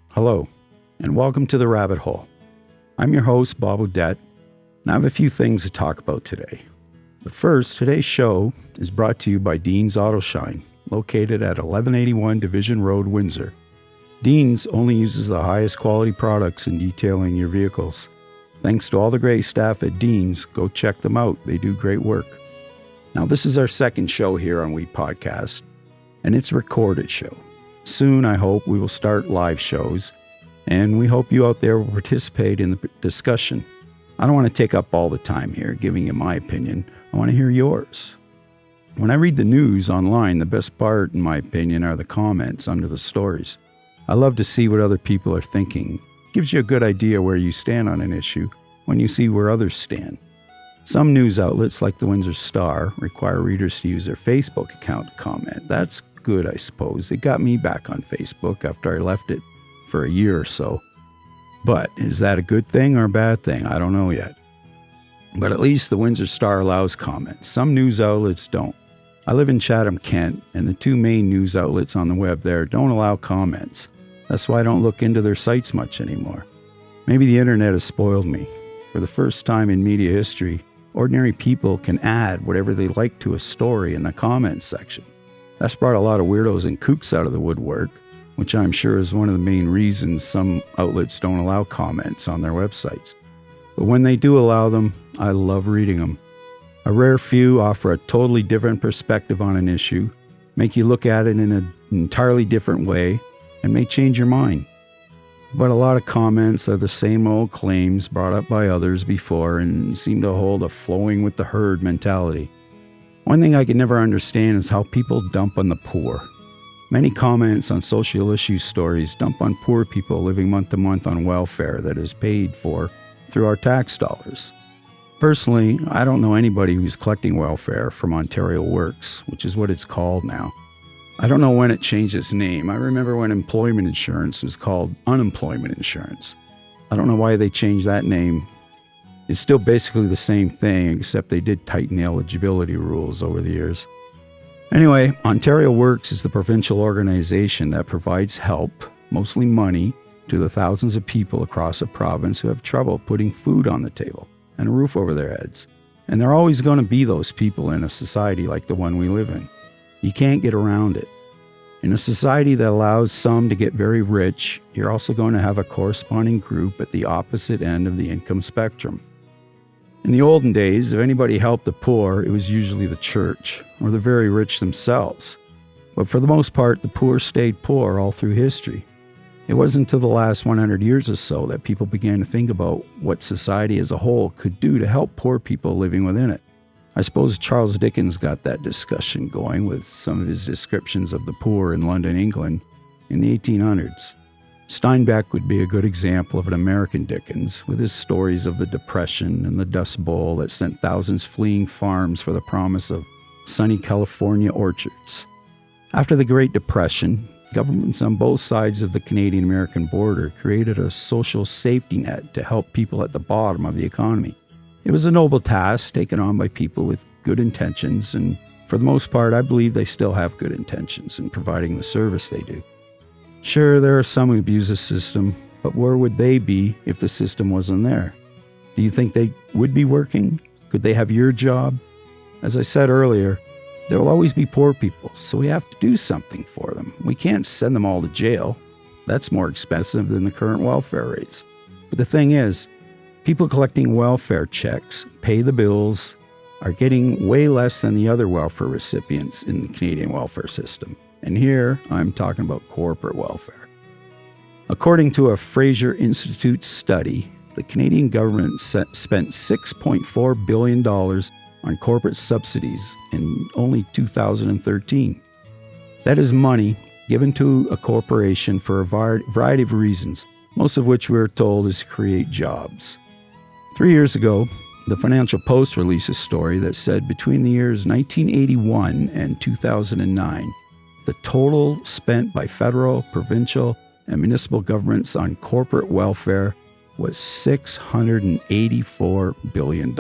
Hello, and welcome to The Rabbit Hole. I'm your host, Bob Odette, and I have a few things to talk about today. But first, today's show is brought to you by Dean's Auto Shine, located at 1181 Division Road, Windsor. Dean's only uses the highest quality products in detailing your vehicles. Thanks to all the great staff at Dean's, go check them out. They do great work. Now, this is our second show here on WePodcast, and it's a recorded show. Soon, I hope, we will start live shows, and we hope you out there will participate in the discussion. I don't want to take up all the time here giving you my opinion. I want to hear yours. When I read the news online, the best part, in my opinion, are the comments under the stories. I love to see what other people are thinking. It gives you a good idea where you stand on an issue when you see where others stand. Some news outlets, like the Windsor Star, require readers to use their Facebook account to comment. That's good, I suppose. It got me back on Facebook after I left it for a year or so. But is that a good thing or a bad thing? I don't know yet. But at least the Windsor Star allows comments. Some news outlets don't. I live in Chatham, Kent, and the two main news outlets on the web there don't allow comments. That's why I don't look into their sites much anymore. Maybe the internet has spoiled me. For the first time in media history, ordinary people can add whatever they like to a story in the comments section. That's brought a lot of weirdos and kooks out of the woodwork, which I'm sure is one of the main reasons some outlets don't allow comments on their websites. But when they do allow them, I love reading them. A rare few offer a totally different perspective on an issue, make you look at it in an entirely different way, and may change your mind. But a lot of comments are the same old claims brought up by others before and seem to hold a flowing with the herd mentality. One thing I can never understand is how people dump on the poor. Many comments on social issue stories dump on poor people living month to month on welfare that is paid for through our tax dollars. Personally, I don't know anybody who's collecting welfare from Ontario Works, which is what it's called now. I don't know when it changed its name. I remember when employment insurance was called unemployment insurance. I don't know why they changed that name. It's still basically the same thing, except they did tighten the eligibility rules over the years. Anyway, Ontario Works is the provincial organization that provides help, mostly money, to the thousands of people across the province who have trouble putting food on the table and a roof over their heads. And there are always going to be those people in a society like the one we live in. You can't get around it. In a society that allows some to get very rich, you're also going to have a corresponding group at the opposite end of the income spectrum. In the olden days, if anybody helped the poor, it was usually the church or the very rich themselves. But for the most part, the poor stayed poor all through history. It wasn't until the last 100 years or so that people began to think about what society as a whole could do to help poor people living within it. I suppose Charles Dickens got that discussion going with some of his descriptions of the poor in London, England in the 1800s. Steinbeck would be a good example of an American Dickens, with his stories of the Depression and the Dust Bowl that sent thousands fleeing farms for the promise of sunny California orchards. After the Great Depression, governments on both sides of the Canadian-American border created a social safety net to help people at the bottom of the economy. It was a noble task taken on by people with good intentions, and for the most part, I believe they still have good intentions in providing the service they do. Sure, there are some who abuse the system, but where would they be if the system wasn't there? Do you think they would be working? Could they have your job? As I said earlier, there will always be poor people, so we have to do something for them. We can't send them all to jail. That's more expensive than the current welfare rates. But the thing is, people collecting welfare checks, pay the bills, are getting way less than the other welfare recipients in the Canadian welfare system. And here, I'm talking about corporate welfare. According to a Fraser Institute study, the Canadian government spent $6.4 billion on corporate subsidies in only 2013. That is money given to a corporation for a variety of reasons, most of which we're told is to create jobs. 3 years ago, the Financial Post released a story that said between the years 1981 and 2009, the total spent by federal, provincial, and municipal governments on corporate welfare was $684 billion.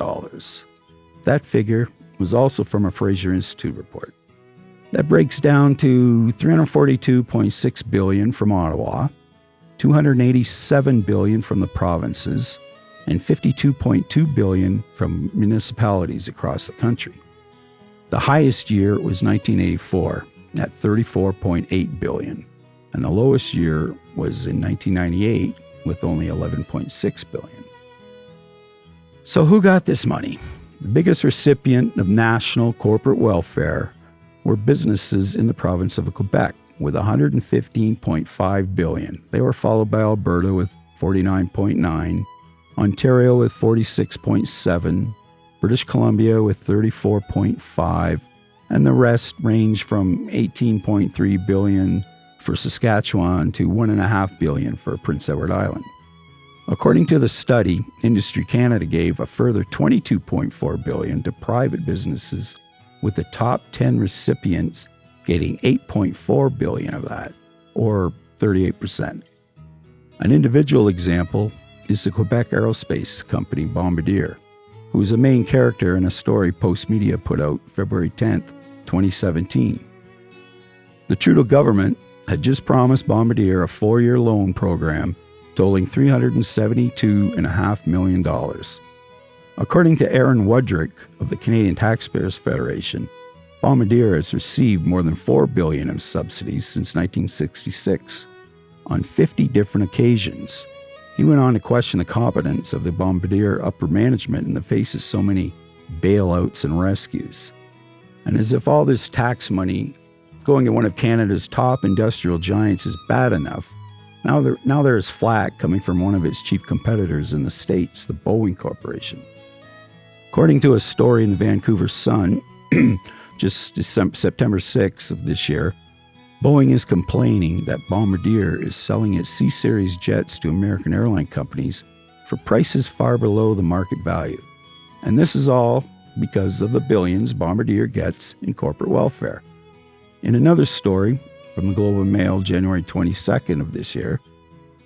That figure was also from a Fraser Institute report. That breaks down to $342.6 billion from Ottawa, $287 billion from the provinces, and $52.2 billion from municipalities across the country. The highest year was 1984 at $34.8 billion, and the lowest year was in 1998 with only $11.6 billion. So who got this money? The biggest recipient of national corporate welfare were businesses in the province of Quebec with $115.5 billion. They were followed by Alberta with $49.9, Ontario with $46.7, British Columbia with $34.5, and the rest range from $18.3 billion for Saskatchewan to $1.5 billion for Prince Edward Island. According to the study, Industry Canada gave a further $22.4 billion to private businesses, with the top 10 recipients getting $8.4 billion of that, or 38%. An individual example is the Quebec aerospace company Bombardier, who was a main character in a story Postmedia put out February 10th, 2017. The Trudeau government had just promised Bombardier a 4-year loan program totaling $372.5 million. According to Aaron Wudrick of the Canadian Taxpayers Federation, Bombardier has received more than $4 billion in subsidies since 1966 on 50 different occasions. He went on to question the competence of the Bombardier upper management in the face of so many bailouts and rescues. And as if all this tax money going to one of Canada's top industrial giants is bad enough, now there is flack coming from one of its chief competitors in the States, the Boeing Corporation. According to a story in the Vancouver Sun, just September 6th of this year, Boeing is complaining that Bombardier is selling its C-Series jets to American airline companies for prices far below the market value. And this is all because of the billions Bombardier gets in corporate welfare. In another story from the Globe and Mail, January 22nd of this year,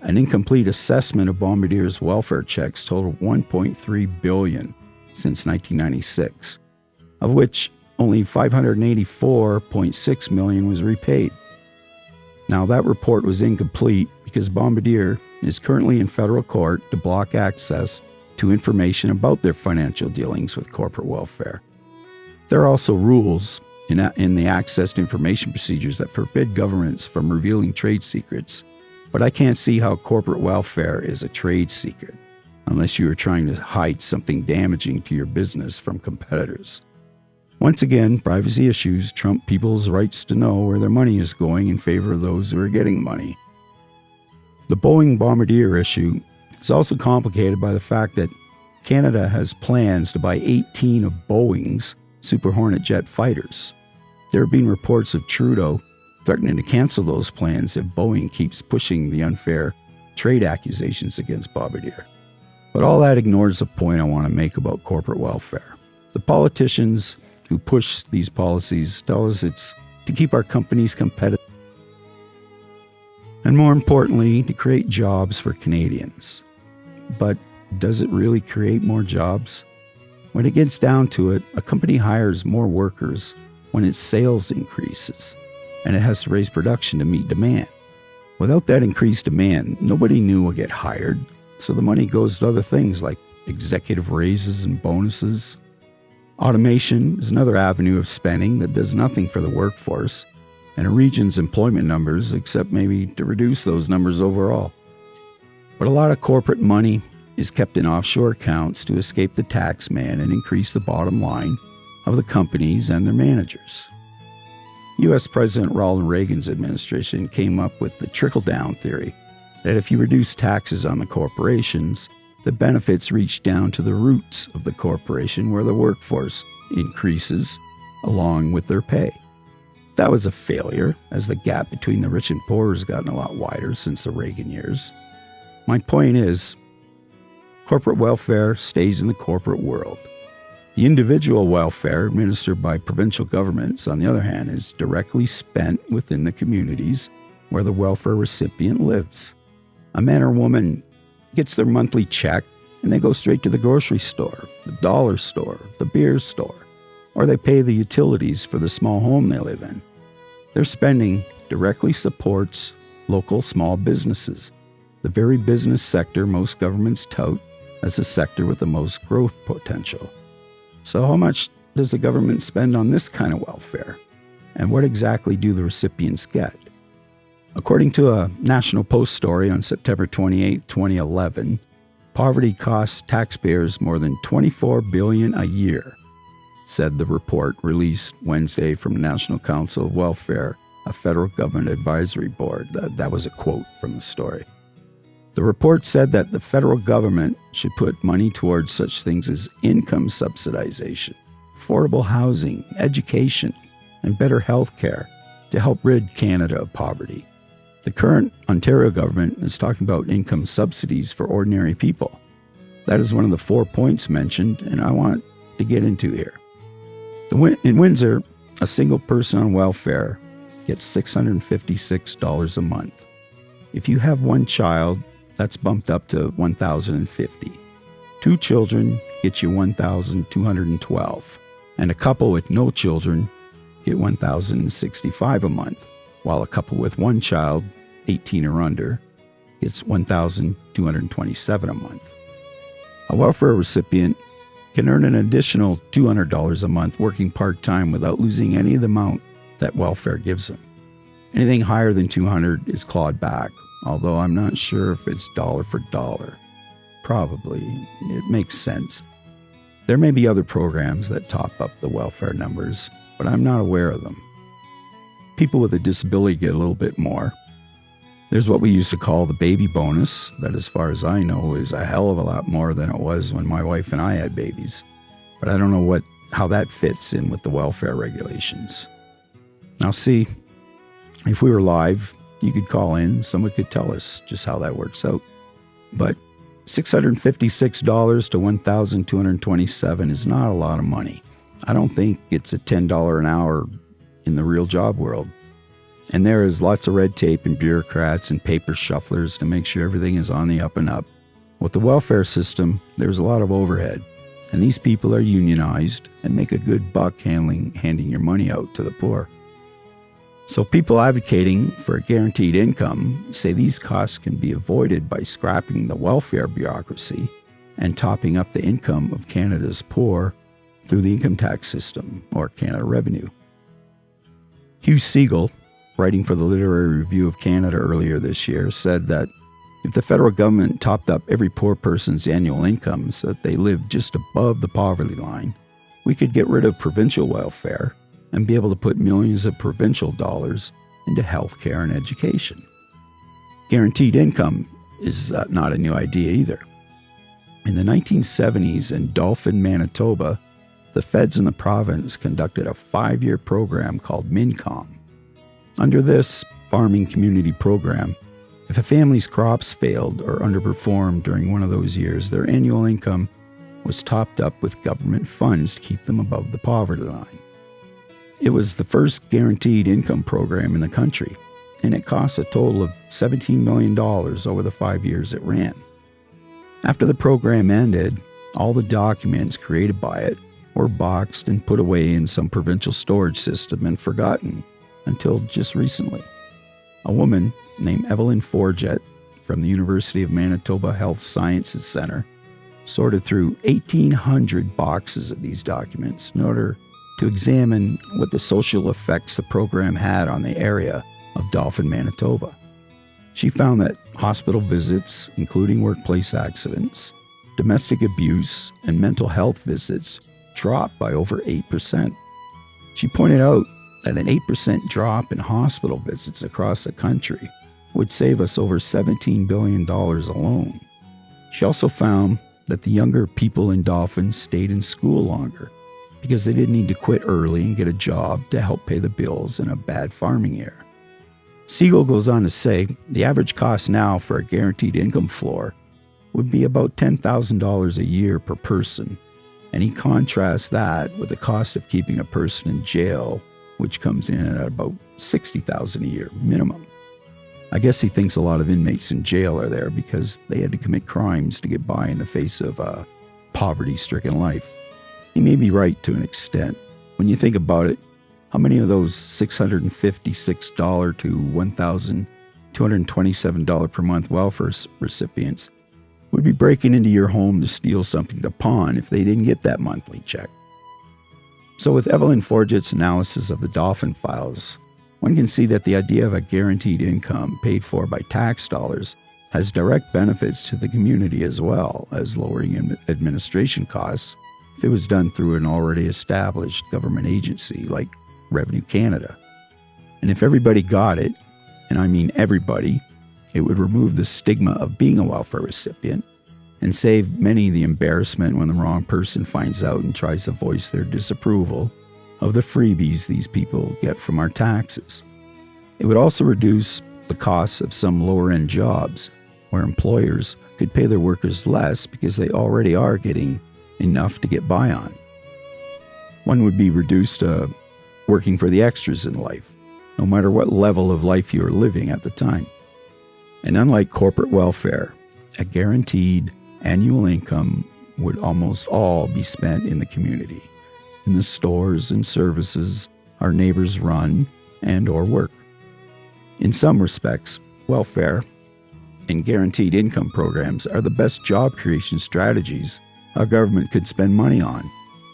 an incomplete assessment of Bombardier's welfare checks totaled $1.3 billion since 1996, of which only $584.6 million was repaid. Now, that report was incomplete because Bombardier is currently in federal court to block access to information about their financial dealings with corporate welfare. There are also rules in the access to information procedures that forbid governments from revealing trade secrets, but I can't see how corporate welfare is a trade secret unless you are trying to hide something damaging to your business from competitors. Once again, privacy issues trump people's rights to know where their money is going in favor of those who are getting money. The Boeing Bombardier issue is also complicated by the fact that Canada has plans to buy 18 of Boeing's Super Hornet jet fighters. There have been reports of Trudeau threatening to cancel those plans if Boeing keeps pushing the unfair trade accusations against Bombardier. But all that ignores the point I want to make about corporate welfare. The politicians who push these policies tell us it's to keep our companies competitive, and more importantly, to create jobs for Canadians. But does it really create more jobs? When it gets down to it, a company hires more workers when its sales increases, and it has to raise production to meet demand. Without that increased demand, nobody new will get hired, so the money goes to other things like executive raises and bonuses. Automation is another avenue of spending that does nothing for the workforce and a region's employment numbers, except maybe to reduce those numbers overall. But a lot of corporate money is kept in offshore accounts to escape the tax man and increase the bottom line of the companies and their managers. U.S. President Ronald Reagan's administration came up with the trickle-down theory that if you reduce taxes on the corporations, the benefits reach down to the roots of the corporation where the workforce increases along with their pay. That was a failure, as the gap between the rich and poor has gotten a lot wider since the Reagan years. My point is, corporate welfare stays in the corporate world. The individual welfare administered by provincial governments, on the other hand, is directly spent within the communities where the welfare recipient lives. A man or woman gets their monthly check and they go straight to the grocery store, the dollar store, the beer store, or or they pay the utilities for the small home they live in. Their spending directly supports local small businesses, the very business sector most governments tout as the sector with the most growth potential. So how much does the government spend on this kind of welfare? And what exactly do the recipients get? According to a National Post story on September 28, 2011, poverty costs taxpayers more than $24 billion a year, said the report released Wednesday from the National Council of Welfare, a federal government advisory board. That was a quote from the story. The report said that the federal government should put money towards such things as income subsidization, affordable housing, education, and better health care to help rid Canada of poverty. The current Ontario government is talking about income subsidies for ordinary people. That is one of the 4 points mentioned, and I want to get into here. In Windsor, a single person on welfare gets $656 a month. If you have one child, that's bumped up to $1,050. 2 children get you $1,212, and a couple with no children get $1,065 a month, while a couple with one child, 18 or under, gets $1,227 a month. A welfare recipient can earn an additional $200 a month working part-time without losing any of the amount that welfare gives them. Anything higher than $200 is clawed back, although I'm not sure if it's dollar for dollar. Probably. It makes sense. There may be other programs that top up the welfare numbers, but I'm not aware of them. People with a disability get a little bit more. There's what we used to call the baby bonus, that as far as I know is a hell of a lot more than it was when my wife and I had babies. But I don't know how that fits in with the welfare regulations. Now see, if we were live, you could call in, someone could tell us just how that works out. But $656 to $1,227 is not a lot of money. I don't think it's a $10 an hour in the real job world. And there is lots of red tape and bureaucrats and paper shufflers to make sure everything is on the up and up. With the welfare system, there's a lot of overhead, and these people are unionized and make a good buck handing your money out to the poor. So people advocating for a guaranteed income say these costs can be avoided by scrapping the welfare bureaucracy and topping up the income of Canada's poor through the income tax system or Canada Revenue. Hugh Siegel, writing for the Literary Review of Canada earlier this year, said that if the federal government topped up every poor person's annual income so that they lived just above the poverty line, we could get rid of provincial welfare and be able to put millions of provincial dollars into healthcare and education. Guaranteed income is not a new idea either. In the 1970s in Dauphin, Manitoba, the feds in the province conducted a 5-year program called MinCom. Under this farming community program, if a family's crops failed or underperformed during one of those years, their annual income was topped up with government funds to keep them above the poverty line. It was the first guaranteed income program in the country, and it cost a total of $17 million over the 5 years it ran. After the program ended, all the documents created by it were boxed and put away in some provincial storage system and forgotten until just recently. A woman named Evelyn Forget from the University of Manitoba Health Sciences Center sorted through 1,800 boxes of these documents in order to examine what the social effects the program had on the area of Dauphin, Manitoba. She found that hospital visits, including workplace accidents, domestic abuse, and mental health visits dropped by over 8%. She pointed out that an 8% drop in hospital visits across the country would save us over $17 billion alone. She also found that the younger people in Dauphin stayed in school longer because they didn't need to quit early and get a job to help pay the bills in a bad farming year. Siegel goes on to say the average cost now for a guaranteed income floor would be about $10,000 a year per person, and he contrasts that with the cost of keeping a person in jail, which comes in at about $60,000 a year minimum. I guess he thinks a lot of inmates in jail are there because they had to commit crimes to get by in the face of a poverty-stricken life. He may be right to an extent. when you think about it, how many of those $656 to $1,227 per month welfare recipients would be breaking into your home to steal something to pawn if they didn't get that monthly check? So with Evelyn Forget's analysis of the Dauphin files, one can see that the idea of a guaranteed income paid for by tax dollars has direct benefits to the community as well as lowering administration costs if it was done through an already established government agency like Revenue Canada. And if everybody got it, and I mean everybody, it would remove the stigma of being a welfare recipient and save many the embarrassment when the wrong person finds out and tries to voice their disapproval of the freebies these people get from our taxes. It would also reduce the costs of some lower-end jobs where employers could pay their workers less because they already are getting enough to get by on. One would be reduced to working for the extras in life, no matter what level of life you are living at the time. And unlike corporate welfare, a guaranteed annual income would almost all be spent in the community, in the stores and services our neighbors run and or work. In some respects, welfare and guaranteed income programs are the best job creation strategies our government could spend money on,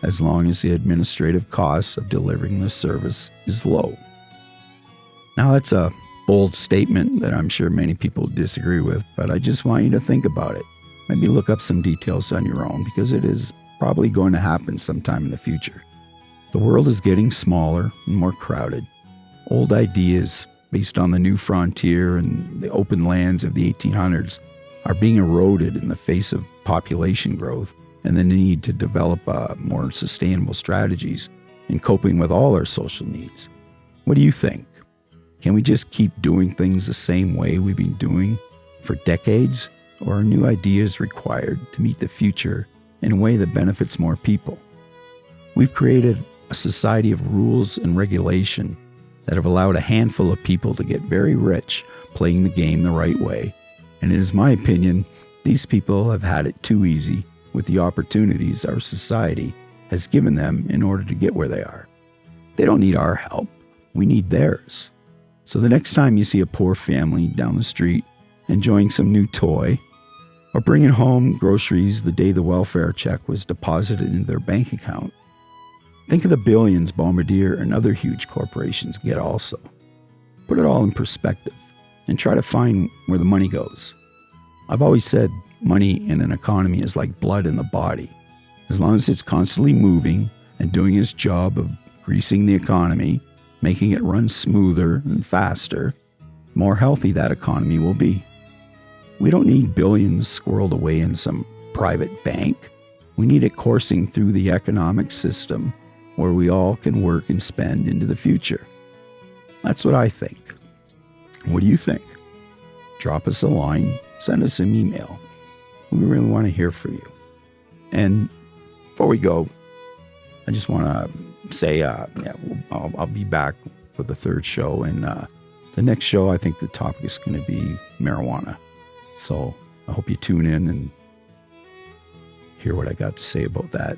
as long as the administrative costs of delivering the service is low. Now, that's a bold statement that I'm sure many people disagree with, but I just want you to think about it. Maybe look up some details on your own, because it is probably going to happen sometime in the future. The world is getting smaller and more crowded. Old ideas based on the new frontier and the open lands of the 1800s are being eroded in the face of population growth and the need to develop more sustainable strategies in coping with all our social needs. What do you think? Can we just keep doing things the same way we've been doing for decades, or are new ideas required to meet the future in a way that benefits more people? We've created a society of rules and regulation that have allowed a handful of people to get very rich playing the game the right way. And it is my opinion, these people have had it too easy with the opportunities our society has given them in order to get where they are. They don't need our help. We need theirs. So the next time you see a poor family down the street enjoying some new toy or bringing home groceries the day the welfare check was deposited into their bank account, think of the billions Bombardier and other huge corporations get also. Put it all in perspective and try to find where the money goes. I've always said money in an economy is like blood in the body. As long as it's constantly moving and doing its job of greasing the economy, making it run smoother and faster, the more healthy that economy will be. We don't need billions squirreled away in some private bank. We need it coursing through the economic system where we all can work and spend into the future. That's what I think. What do you think? Drop us a line, send us an email. We really want to hear from you. And before we go, I just want to say, I'll be back for the third show. And the next show, I think the topic is going to be marijuana. So I hope you tune in and hear what I got to say about that.